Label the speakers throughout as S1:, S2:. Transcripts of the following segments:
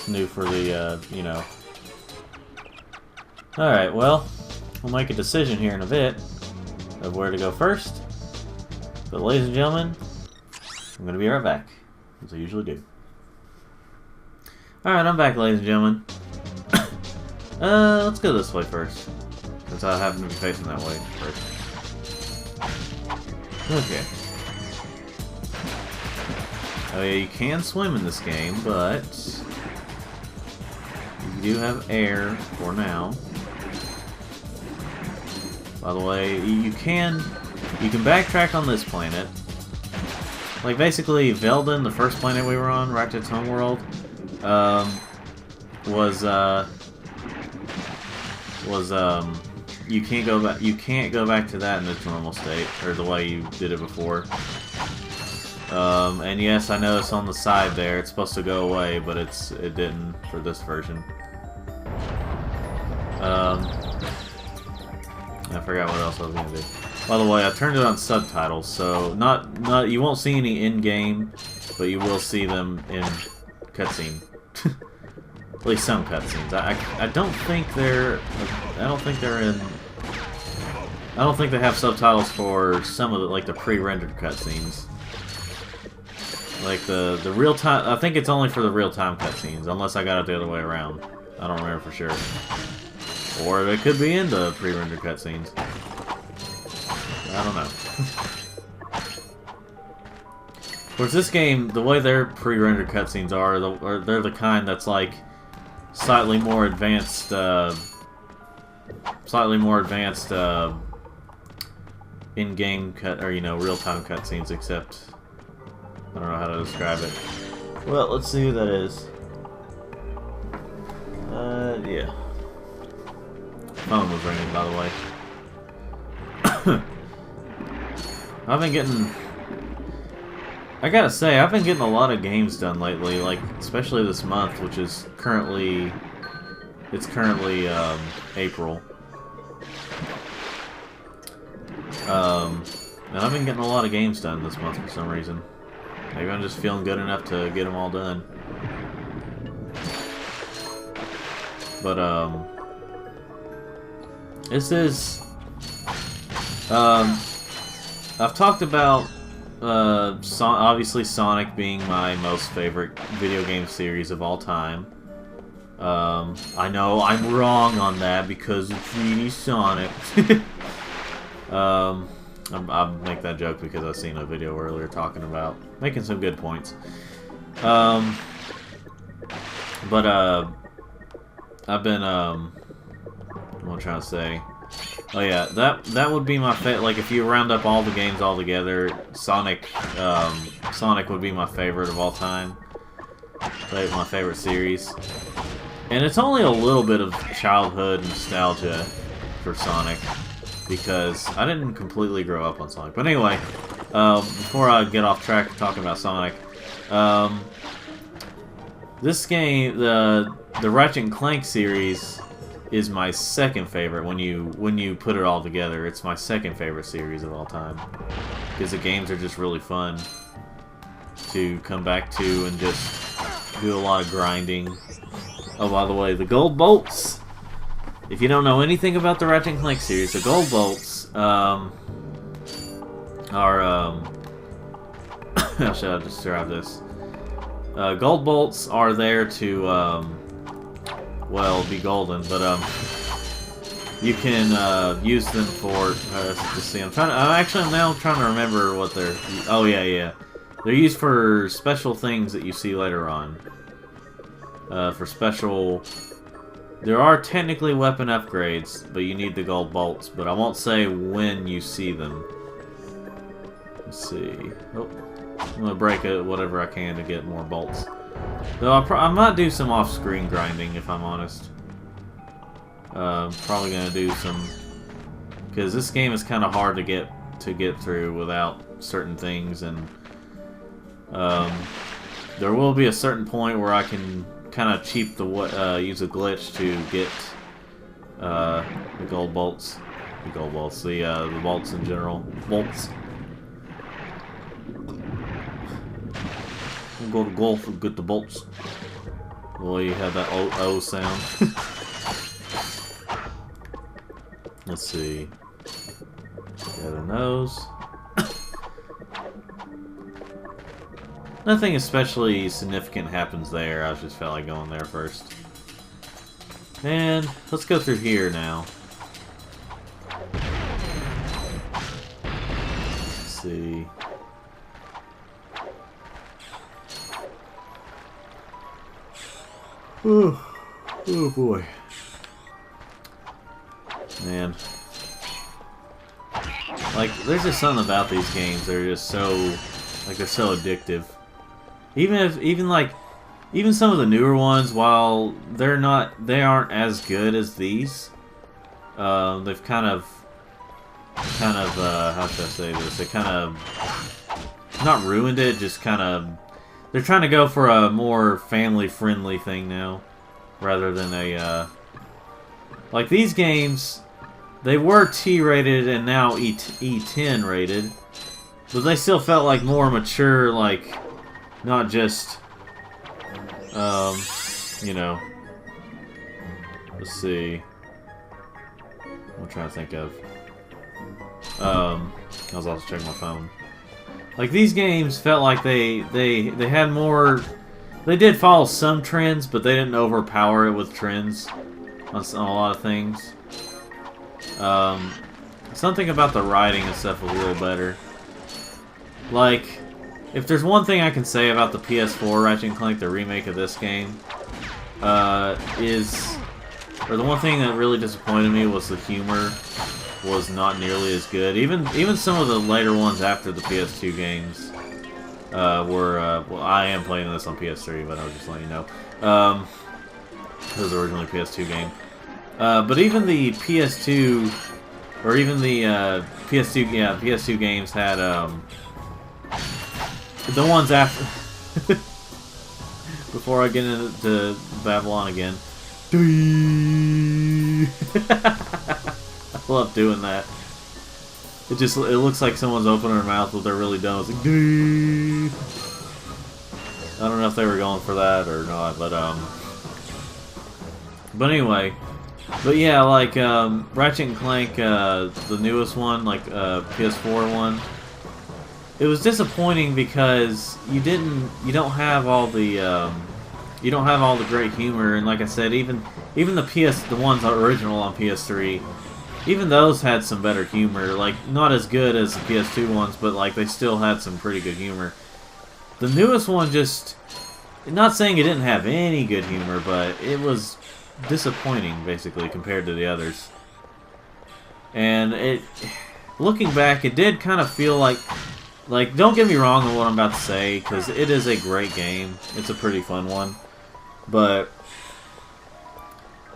S1: new for the, you know. Alright, well, we'll make a decision here in a bit of where to go first. But ladies and gentlemen, I'm going to be right back, as I usually do. Alright, I'm back, ladies and gentlemen. Let's go this way first, since I happen to be facing that way first. Okay. Oh yeah, you can swim in this game, but you do have air for now. By the way, you can backtrack on this planet. Like basically, Veldin, the first planet we were on, Ratchet's homeworld, you can't go back. You can't go back to that in its normal state, or the way you did it before. And yes, I know it's on the side there. It's supposed to go away, but it didn't for this version. I forgot what else I was gonna do. By the way, I turned it on subtitles, so you won't see any in-game, but you will see them in cutscene. At least some cutscenes. I don't think they're in. I don't think they have subtitles for some of the like the pre-rendered cutscenes. Like the real time. I think it's only for the real time cutscenes, unless I got it the other way around. I don't remember for sure. Or it could be in the pre-rendered cutscenes. I don't know. Of course, this game, the way their pre-rendered cutscenes are, they're the kind that's like slightly more advanced in-game cut, or you know, real-time cutscenes. Except I don't know how to describe it. Well, let's see who that is. Yeah. Phone was ringing, by the way. I've been getting... I gotta say, I've been getting a lot of games done lately, like, especially this month, which is currently... It's currently, April. And I've been getting a lot of games done this month for some reason. Maybe I'm just feeling good enough to get them all done. But, this is... I've talked about, obviously Sonic being my most favorite video game series of all time. I know I'm wrong on that because it's really Sonic. I'll make that joke because I've seen a video earlier talking about making some good points. I've been, what am I trying to say? Oh yeah, that would be my favorite. Like if you round up all the games all together, Sonic would be my favorite of all time. Like my favorite series, and it's only a little bit of childhood nostalgia for Sonic because I didn't completely grow up on Sonic. But anyway, before I get off track talking about Sonic, this game, the Ratchet Clank series, is my second favorite when you put it all together. It's my second favorite series of all time because the games are just really fun to come back to and just do a lot of grinding. Oh, by the way, the gold bolts. If you don't know anything about the Ratchet Clank series, the gold bolts are how should I describe this? Gold bolts are there to well, be golden, but you can use them for. Let's see. I'm now trying to remember what they're. Oh yeah. They're used for special things that you see later on. For special. There are technically weapon upgrades, but you need the gold bolts. But I won't say when you see them. Let's see. Oh, I'm gonna break whatever I can to get more bolts. Though I might do some off-screen grinding, if I'm honest. Probably gonna do some, because this game is kind of hard to get through without certain things, and there will be a certain point where I can kind of use a glitch to get the gold bolts, the bolts in general, bolts. Go to golf and get the bolts. Well, you had that O sound. Let's see. Got a nose. Nothing especially significant happens there. I just felt like going there first. And let's go through here now. Let's see. Oh boy. Man. Like, there's just something about these games. They're just so, like, they're so addictive. Even some of the newer ones, while they aren't as good as these. They've kind of, how should I say this? They kind of, not ruined it, just kind of, they're trying to go for a more family-friendly thing now, rather than a, like these games, they were T-rated and now E10 rated, but they still felt like more mature, like, not just, you know, let's see, I'm trying to think of, I was also checking my phone. Like, these games felt like they had more, they did follow some trends, but they didn't overpower it with trends on a lot of things. Something about the writing and stuff was a little better. Like, if there's one thing I can say about the PS4 Ratchet Clank, the remake of this game, or the one thing that really disappointed me was the humor was not nearly as good. Even some of the later ones after the PS2 games were, well, I am playing this on PS3, but I was just letting you know. It was originally a PS2 game. But even the PS2, or even the PS2 games had, the ones after, before I get into Babylon again. I love doing that. It looks like someone's opening their mouth, but they're really dumb. It's like, dee. I don't know if they were going for that or not, but anyway. But yeah, like, Ratchet & Clank, the newest one, like, PS4 one, it was disappointing because you don't have all the great humor, and like I said, even the ones original on PS3, even those had some better humor, like, not as good as the PS2 ones, but, like, they still had some pretty good humor. The newest one just, not saying it didn't have any good humor, but it was disappointing, basically, compared to the others. And looking back, it did kind of feel like, don't get me wrong on what I'm about to say, because it is a great game. It's a pretty fun one. But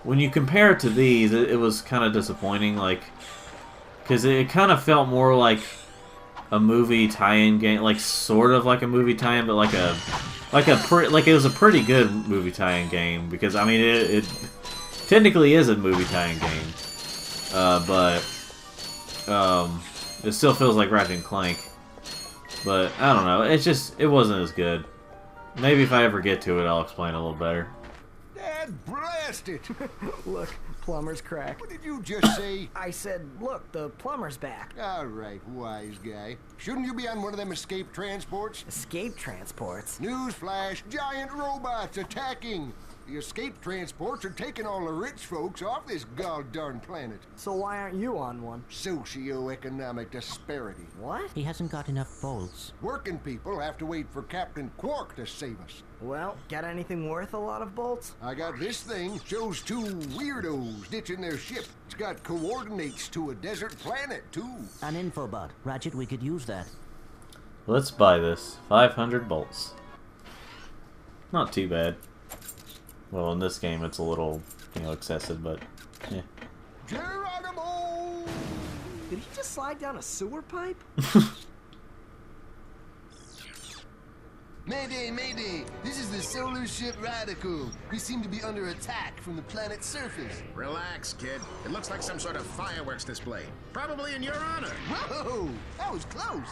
S1: when you compare it to these, it was kind of disappointing, like, because it kind of felt more like a movie tie-in game, like sort of like a movie tie-in, but like it was a pretty good movie tie-in game, because I mean it technically is a movie tie-in game, but it still feels like Ratchet & Clank. But I don't know, it wasn't as good. Maybe if I ever get to it, I'll explain a little better.
S2: Dad, blast it!
S3: Look, plumber's crack.
S2: What did you just say?
S3: I said, look, the plumber's back.
S2: All right, wise guy. Shouldn't you be on one of them escape transports?
S3: Escape transports?
S2: Newsflash, giant robots attacking! The escape transports are taking all the rich folks off this god-darn planet.
S3: So why aren't you on one?
S2: Socioeconomic disparity.
S3: What?
S4: He hasn't got enough bolts.
S2: Working people have to wait for Captain Quark to save us.
S3: Well, got anything worth a lot of bolts?
S2: I got this thing. Shows two weirdos ditching their ship. It's got coordinates to a desert planet, too.
S4: An infobot. Ratchet, we could use that.
S1: Let's buy this. 500 bolts. Not too bad. Well, in this game, it's a little, excessive, but, yeah.
S2: Geronimo!
S3: Did he just slide down a sewer pipe?
S5: Mayday, mayday! This is the solar ship Radical. We seem to be under attack from the planet's surface.
S6: Relax, kid. It looks like some sort of fireworks display. Probably in your honor.
S5: Whoa! That was close!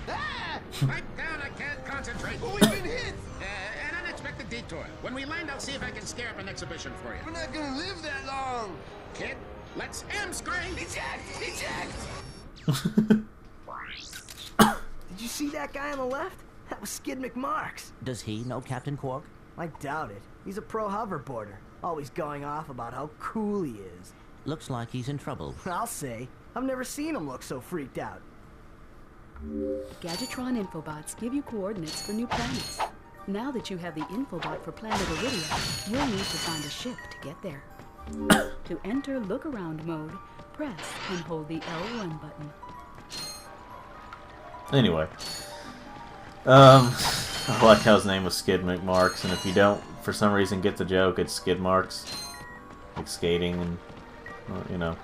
S5: Ah!
S6: Pipe down, I can't concentrate.
S5: Oh, we've been hit!
S6: An unexpected detour. When we land, I'll see if I can scare up an exhibition for you.
S2: We're not gonna live that long.
S6: Kid, let's hamstring!
S2: Eject! Eject!
S3: Did you see that guy on the left? That was Skid McMarks.
S4: Does he know Captain Quark?
S3: I doubt it. He's a pro hoverboarder, always going off about how cool he is.
S4: Looks like he's in trouble.
S3: I'll say, I've never seen him look so freaked out.
S7: Gadgetron infobots give you coordinates for new planets. Now that you have the infobot for planet Iridia, you'll need to find a ship to get there. To enter look-around mode, press and hold the L1 button.
S1: Anyway. I like how his name was Skid McMarks, and if you don't, for some reason, get the joke, it's skid marks. Like skating and, well, you know,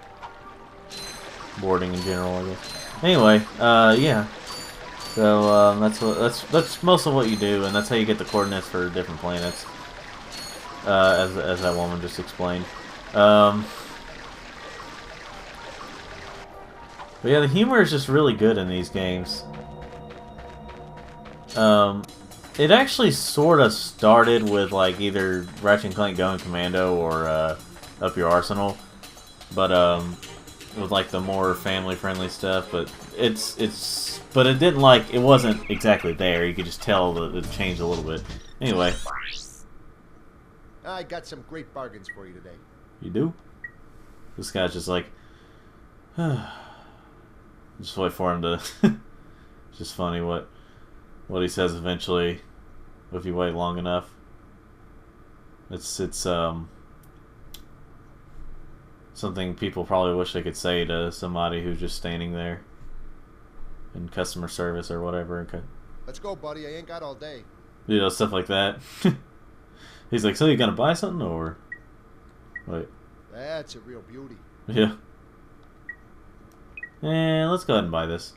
S1: boarding in general, I guess. Anyway, yeah. So, that's most of what you do, and that's how you get the coordinates for different planets. As that woman just explained. But yeah, the humor is just really good in these games. It actually sort of started with like either Ratchet Clank Going Commando or Up Your Arsenal, but with like the more family-friendly stuff. But but it didn't it wasn't exactly there. You could just tell that it changed a little bit. Anyway,
S2: I got some great bargains for you today.
S1: you do. This guy's just like, just wait for him to. It's just funny what he says eventually, if you wait long enough. It's something people probably wish they could say to somebody who's just standing there in customer service or whatever.
S2: Let's go, buddy. I ain't got all day.
S1: You know, stuff like that. He's like, so you gonna buy something or wait?
S2: That's a real beauty.
S1: Yeah. And let's go ahead and buy this.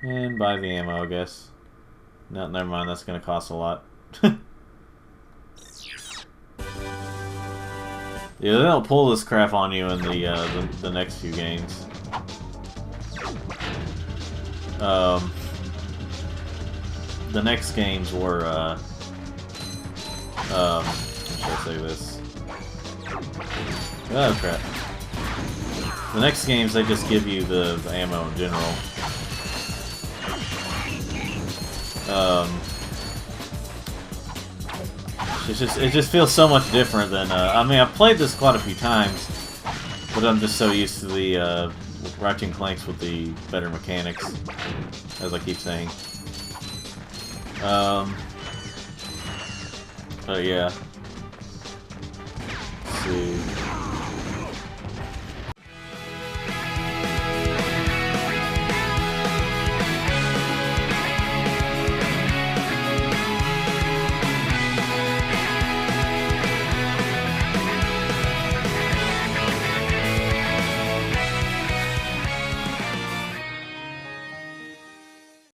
S1: And buy the ammo, I guess. No, never mind. That's gonna cost a lot. Yeah, they don't pull this crap on you in the next few games. The next games were how should I say this? Oh crap. The next games, they just give you the ammo in general. It just feels so much different than I mean, I've played this quite a few times, but I'm just so used to the Ratchet Clanks with the better mechanics, as I keep saying. But yeah. Let's see.